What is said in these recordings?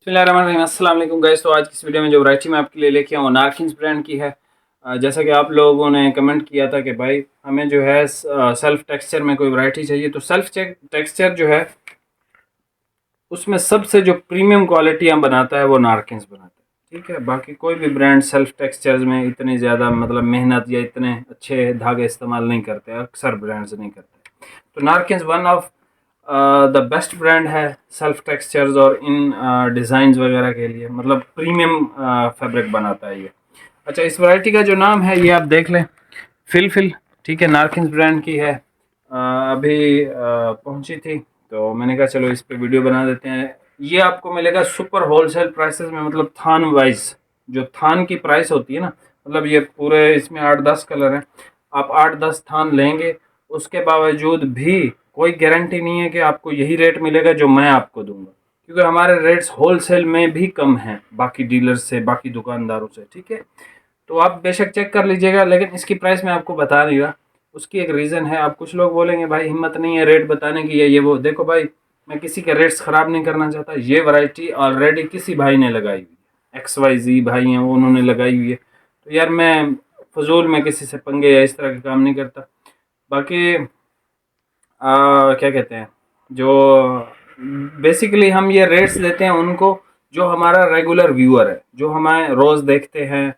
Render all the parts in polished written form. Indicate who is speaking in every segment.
Speaker 1: बिस्मिल्लाहिर्रहमानिर्रहीम, अस्सलाम वालेकुम गाइस। तो आज की इस वीडियो में जो वैरायटी मैं आपके लिए लेके आया हूँ नारकिन्स ब्रांड की है। जैसा कि आप लोगों ने कमेंट किया था कि भाई हमें जो है सेल्फ टेक्सचर में कोई वैरायटी चाहिए, तो सेल्फ टेक्सचर जो है उसमें सबसे जो प्रीमियम क्वालिटियाँ बनाता है वो नारकिन्स बनाता है। ठीक है, बाकी कोई भी ब्रांड सेल्फ टेक्सचर्स में इतनी ज़्यादा मतलब मेहनत या इतने अच्छे धागे इस्तेमाल नहीं करते, अक्सर ब्रांड्स नहीं करते। तो नारकिन्स one of the best brand है सेल्फ टेक्सचर्स और इन डिज़ाइंस वगैरह के लिए, मतलब प्रीमियम फैब्रिक बनाता है ये। अच्छा, इस वैरायटी का जो नाम है ये आप देख लें, फिल। ठीक है, नारकिन्स ब्रांड की है। अभी पहुंची थी तो मैंने कहा चलो इस पे वीडियो बना देते हैं। ये आपको मिलेगा सुपर होलसेल प्राइसेस में, मतलब थान वाइज जो थान की प्राइस होती है ना, मतलब ये पूरे इसमें 8-10 कलर हैं। आप 8-10 थान लेंगे, उसके बावजूद भी कोई गारंटी नहीं है कि आपको यही रेट मिलेगा जो मैं आपको दूंगा, क्योंकि हमारे रेट्स होलसेल में भी कम हैं बाकी डीलर से, बाकी दुकानदारों से। ठीक है, तो आप बेशक चेक कर लीजिएगा, लेकिन इसकी प्राइस मैं आपको बता नहीं रहा। उसकी एक रीज़न है। आप कुछ लोग बोलेंगे भाई हिम्मत नहीं है रेट बताने की, ये वो। देखो भाई, मैं किसी के रेट्स ख़राब नहीं करना चाहता। ये वैरायटी ऑलरेडी किसी भाई ने लगाई हुई है, XYZ भाई हैं वो, उन्होंने लगाई हुई है। तो यार मैं फजूल में किसी से पंगे या इस तरह के काम नहीं करता। बाकी क्या कहते हैं, जो बेसिकली हम ये रेट्स देते हैं उनको जो हमारा रेगुलर व्यूअर है, जो हमें रोज़ देखते हैं,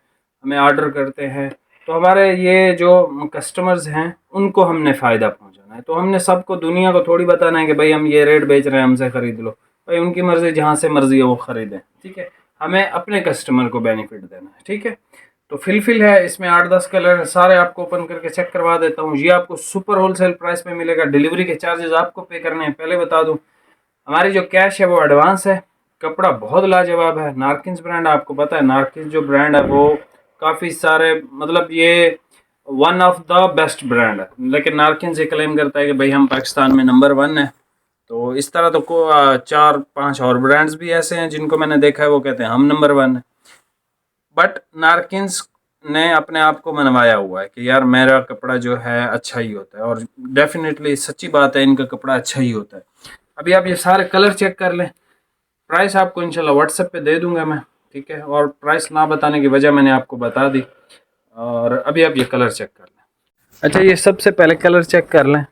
Speaker 1: हमें ऑर्डर करते हैं। तो हमारे ये जो कस्टमर्स हैं उनको हमने फ़ायदा पहुंचाना है। तो हमने सबको, दुनिया को थोड़ी बताना है कि भाई हम ये रेट बेच रहे हैं, हमसे ख़रीद लो। भाई उनकी मर्ज़ी, जहाँ से मर्ज़ी है वो ख़रीदें। ठीक है, हमें अपने कस्टमर को बेनिफिट देना है। ठीक है, तो फिल है, इसमें 8-10 कलर सारे आपको ओपन करके चेक करवा देता हूँ। ये आपको सुपर होलसेल प्राइस में मिलेगा। डिलीवरी के चार्जेस आपको पे करने हैं। पहले बता दूँ, हमारी जो कैश है वो एडवांस है। कपड़ा बहुत लाजवाब है। नारकिन्स ब्रांड, आपको पता है नारकिन्स जो ब्रांड है वो काफ़ी सारे, मतलब ये one of the best brand है। लेकिन नारकिन्स ये क्लेम करता है कि भाई हम पाकिस्तान में नंबर 1 है। तो इस तरह तो 4-5 और ब्रांड्स भी ऐसे हैं जिनको मैंने देखा है, वो कहते हैं हम नंबर 1 है। बट नारकिन्स ने अपने आप को मनवाया हुआ है कि यार मेरा कपड़ा जो है अच्छा ही होता है, और डेफिनेटली सच्ची बात है, इनका कपड़ा अच्छा ही होता है। अभी आप ये सारे कलर चेक कर लें। प्राइस आपको इंशाल्लाह व्हाट्सएप पे दे दूंगा मैं। ठीक है, और प्राइस ना बताने की वजह मैंने आपको बता दी। और अभी आप ये कलर चेक कर लें। अच्छा, ये सबसे पहले कलर चेक कर लें।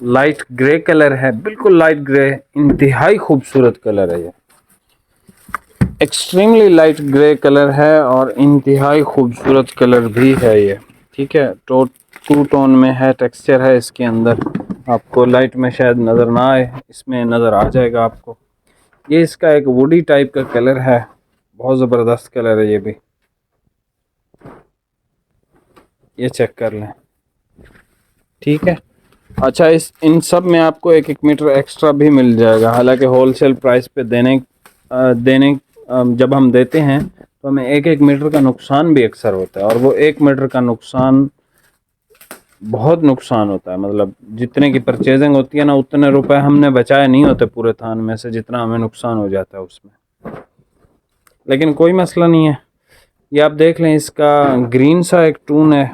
Speaker 1: लाइट ग्रे कलर है, बिल्कुल लाइट ग्रे, इंतहाई खूबसूरत कलर है ये। एक्सट्रीमली लाइट ग्रे कलर है और इंतहाई खूबसूरत कलर भी है ये। ठीक है, तो 2 टोन में है, टेक्सचर है इसके अंदर। आपको लाइट में शायद नज़र ना आए, इसमें नज़र आ जाएगा आपको। ये इसका एक वुडी टाइप का कलर है, बहुत ज़बरदस्त कलर है ये भी। ये चेक कर लें। ठीक है, अच्छा, इस इन सब में आपको 1-1 मीटर एक्स्ट्रा भी मिल जाएगा। हालांकि होलसेल प्राइस पे देने जब हम देते हैं तो हमें 1-1 मीटर का नुकसान भी अक्सर होता है, और वो 1 मीटर का नुकसान बहुत नुकसान होता है। मतलब जितने की परचेजिंग होती है ना, उतने रुपए हमने बचाए नहीं होते पूरे थान में से, जितना हमें नुकसान हो जाता है उसमें। लेकिन कोई मसला नहीं है। ये आप देख लें, इसका ग्रीन सा एक टून है,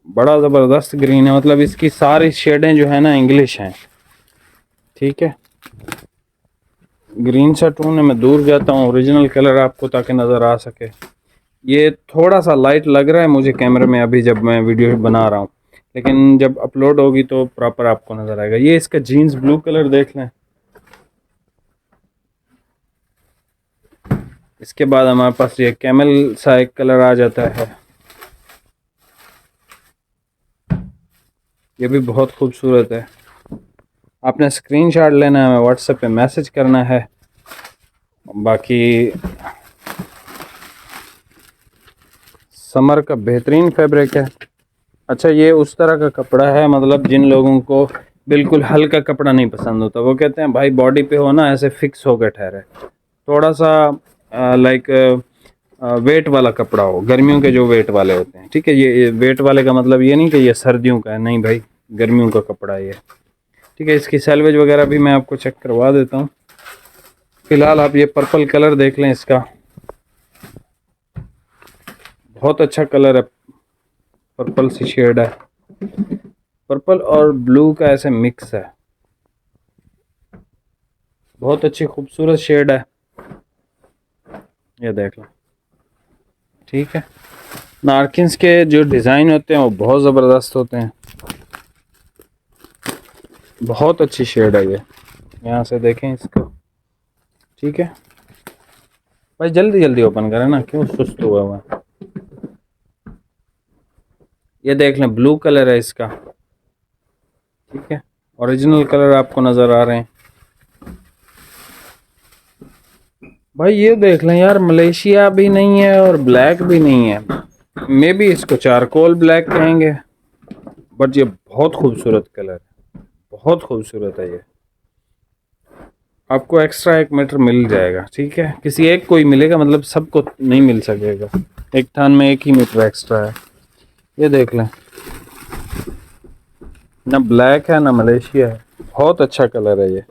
Speaker 1: बड़ा ज़बरदस्त ग्रीन है। मतलब इसकी सारी शेडें जो है ना इंग्लिश हैं। ठीक है, ग्रीन सा टून है। मैं दूर जाता हूँ ओरिजिनल कलर आपको ताकि नज़र आ सके। ये थोड़ा सा लाइट लग रहा है मुझे कैमरे में अभी जब मैं वीडियो बना रहा हूँ, लेकिन जब अपलोड होगी तो प्रॉपर आपको नज़र आएगा। ये इसका जीन्स ब्लू कलर देख लें। इसके बाद हमारे पास ये कैमल सा एक कलर आ जाता है, ये भी बहुत खूबसूरत है। आपने स्क्रीनशॉट लेना है, व्हाट्सएप पे मैसेज करना है। बाकी समर का बेहतरीन फैब्रिक है। अच्छा, ये उस तरह का कपड़ा है, मतलब जिन लोगों को बिल्कुल हल्का कपड़ा नहीं पसंद होता, वो कहते हैं भाई बॉडी पे हो ना ऐसे फिक्स होकर ठहरे, थोड़ा सा लाइक वेट वाला कपड़ा हो, गर्मियों के जो वेट वाले होते हैं। ठीक है, ये वेट वाले का मतलब ये नहीं कि ये सर्दियों का है, नहीं भाई, गर्मियों का कपड़ा है ये। ठीक है, इसकी सैलवेज वगैरह भी मैं आपको चेक करवा देता हूँ। फिलहाल आप ये पर्पल कलर देख लें, इसका बहुत अच्छा कलर है, पर्पल सी शेड है, पर्पल और ब्लू का ऐसे मिक्स है, बहुत अच्छी खूबसूरत शेड है। ये देख लो, ठीक है। नारकिन्स के जो डिज़ाइन होते हैं वो बहुत ज़बरदस्त होते हैं, बहुत अच्छी शेड है ये। यहाँ से देखें इसको, ठीक है भाई, जल्दी जल्दी ओपन करें ना, क्यों सुस्त हुआ हुआ है। ये देख लें, ब्लू कलर है इसका, ठीक है। ओरिजिनल कलर आपको नज़र आ रहे हैं भाई। ये देख लें यार, मलेशिया भी नहीं है और ब्लैक भी नहीं है, मे बी इसको चारकोल ब्लैक कहेंगे, बट ये बहुत खूबसूरत कलर है, बहुत खूबसूरत है ये। आपको एक्स्ट्रा 1 मीटर मिल जाएगा, ठीक है। किसी एक को ही मिलेगा, मतलब सबको नहीं मिल सकेगा, एक थान में 1 ही मीटर एक्स्ट्रा है। ये देख लें, ना ब्लैक है ना मलेशिया है, बहुत अच्छा कलर है ये।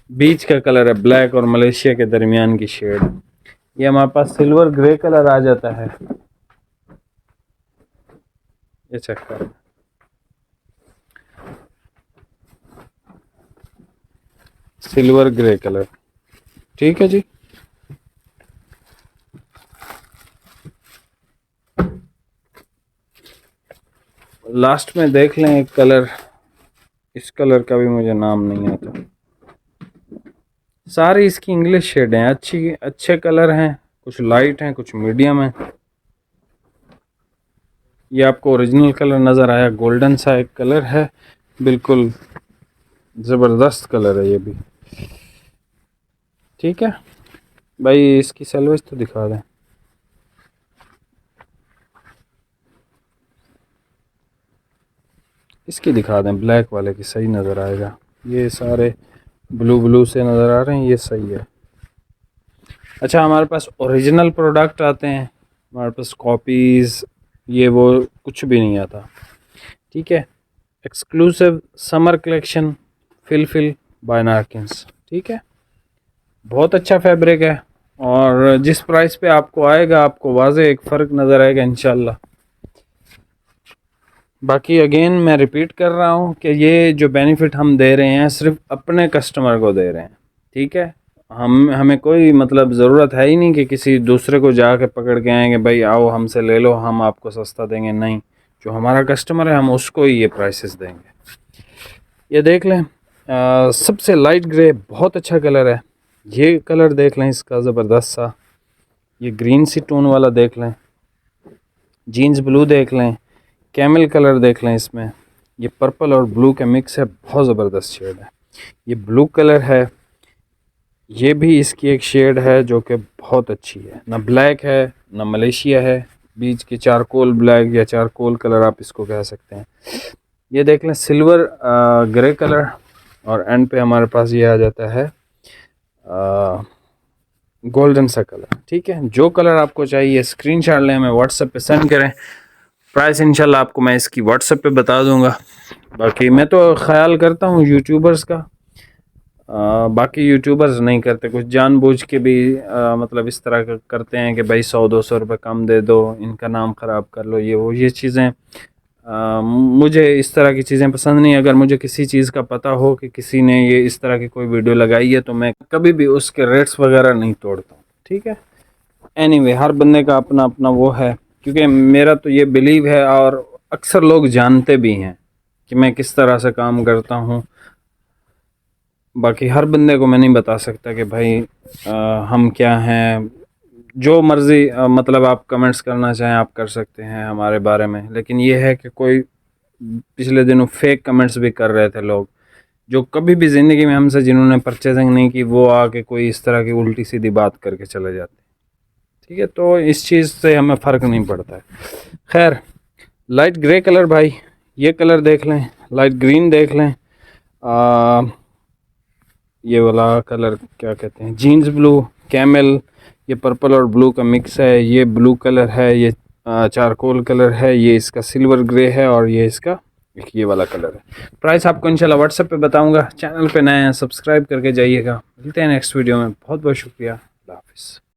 Speaker 1: बीच का कलर है, ब्लैक और मलेशिया के दरमियान की शेड। ये हमारे पास सिल्वर ग्रे कलर आ जाता है, ये चेक कर, सिल्वर ग्रे कलर, ठीक है जी। लास्ट में देख लें एक कलर, इस कलर का भी मुझे नाम नहीं आता। सारी इसकी इंग्लिश शेड हैं, अच्छे कलर हैं, कुछ लाइट हैं कुछ मीडियम हैं। ये आपको ओरिजिनल कलर नज़र आया, गोल्डन सा एक कलर है, बिल्कुल ज़बरदस्त कलर है ये भी, ठीक है भाई। इसकी सेल्वेज तो दिखा दें, इसकी दिखा दें, ब्लैक वाले की सही नज़र आएगा। ये सारे ब्लू ब्लू से नज़र आ रहे हैं, ये सही है। अच्छा, हमारे पास ओरिजिनल प्रोडक्ट आते हैं, हमारे पास कॉपीज़ ये वो कुछ भी नहीं आता, ठीक है। Exclusive summer collection fill by नारकिन्स, ठीक है। बहुत अच्छा फैब्रिक है, और जिस प्राइस पे आपको आएगा आपको वाज़े एक फ़र्क नज़र आएगा इंशाल्लाह। बाकी अगेन मैं रिपीट कर रहा हूँ कि ये जो बेनिफिट हम दे रहे हैं सिर्फ अपने कस्टमर को दे रहे हैं, ठीक है। हमें कोई मतलब ज़रूरत है ही नहीं कि किसी दूसरे को जाके पकड़ के आएंगे, भाई आओ हमसे ले लो हम आपको सस्ता देंगे, नहीं। जो हमारा कस्टमर है हम उसको ही ये प्राइसेस देंगे। ये देख लें, सबसे लाइट ग्रे बहुत अच्छा कलर है, ये कलर देख लें इसका, ज़बरदस्त सा। ये ग्रीन सी टोन वाला देख लें, जीन्स ब्लू देख लें, कैमल कलर देख लें इसमें, ये पर्पल और ब्लू का मिक्स है, बहुत ज़बरदस्त शेड है। ये ब्लू कलर है, ये भी इसकी एक शेड है जो कि बहुत अच्छी है, ना ब्लैक है ना मलेशिया है, बीच की चारकोल ब्लैक या चारकोल कलर आप इसको कह सकते हैं। ये देख लें, सिल्वर ग्रे कलर, और एंड पे हमारे पास ये आ जाता है गोल्डन सा कलर, ठीक है। जो कलर आपको चाहिए स्क्रीनशॉट लें, हमें व्हाट्सएप पे सेंड करें, प्राइस इंशाल्लाह आपको मैं इसकी व्हाट्सएप पे बता दूंगा। बाकी मैं तो ख्याल करता हूँ यूट्यूबर्स का, बाकी यूट्यूबर्स नहीं करते, कुछ जानबूझ के भी मतलब इस तरह का करते हैं कि भाई 100-200 रुपये कम दे दो, इनका नाम ख़राब कर लो, ये वो, ये चीज़ें मुझे इस तरह की चीज़ें पसंद नहीं। अगर मुझे किसी चीज़ का पता हो कि किसी ने ये इस तरह की कोई वीडियो लगाई है तो मैं कभी भी उसके रेट्स वगैरह नहीं तोड़ता हूँ, ठीक है। एनीवे, हर बंदे का अपना अपना वो है, क्योंकि मेरा तो ये बिलीव है और अक्सर लोग जानते भी हैं कि मैं किस तरह से काम करता हूँ। बाकी हर बंदे को मैं नहीं बता सकता कि भाई हम क्या हैं। जो मर्ज़ी मतलब आप कमेंट्स करना चाहें आप कर सकते हैं हमारे बारे में, लेकिन ये है कि कोई पिछले दिनों फेक कमेंट्स भी कर रहे थे लोग, जो कभी भी ज़िंदगी में हमसे जिन्होंने परचेजिंग नहीं की, वो आके कोई इस तरह की उल्टी सीधी बात करके चले जाते, ठीक है। तो इस चीज़ से हमें फ़र्क नहीं पड़ता है। खैर, लाइट ग्रे कलर भाई, ये कलर देख लें, लाइट ग्रीन देख लें, ये वाला कलर क्या कहते हैं, जीन्स ब्लू, कैमल, ये पर्पल और ब्लू का मिक्स है, ये ब्लू कलर है, ये चारकोल कलर है, ये इसका सिल्वर ग्रे है, और ये इसका ये वाला कलर है। प्राइस आपको इंशाल्लाह व्हाट्सएप पे बताऊंगा। चैनल पे नए हैं सब्सक्राइब करके जाइएगा। मिलते हैं नेक्स्ट वीडियो में, बहुत बहुत शुक्रिया, अल्लाह हाफिज़।